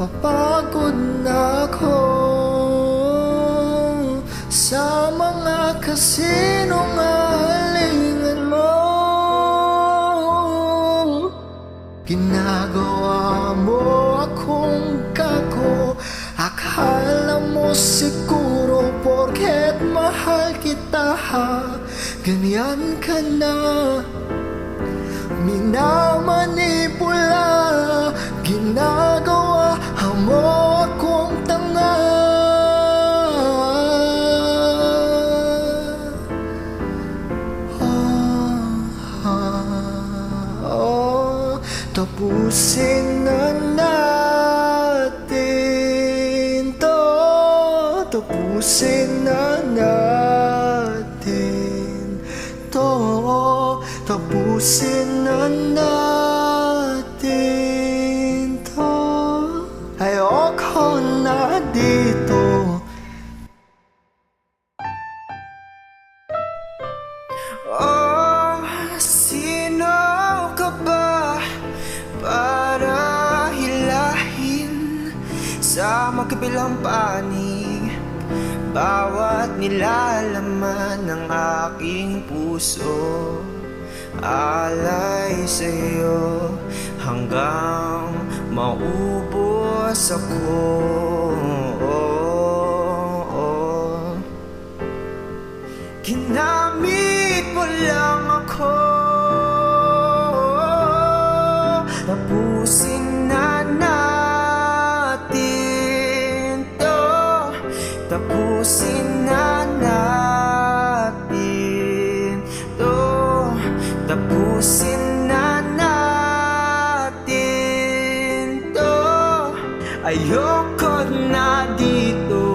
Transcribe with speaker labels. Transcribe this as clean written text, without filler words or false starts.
Speaker 1: Napapagod na ako sa mga kasinungalingan mo. Ginagawa mo akong gago. Akala mo siguro porket mahal kita, ganyan ka na. Minamanipula, ginagawa mo akong tanga. Tapusin na natin to. Tapusin na natin to. Tapusin na natin to. Ayoko na dito. Oh, sino ka ba para hilahin sa magkabilang panig bawat nilalaman ng aking puso? Alay sa'yo hanggang maubos ako. Ginamit mo lang ako. Tapusin na natin to. Tapusin na natin to. Tapusin na natin to. Ayoko na dito.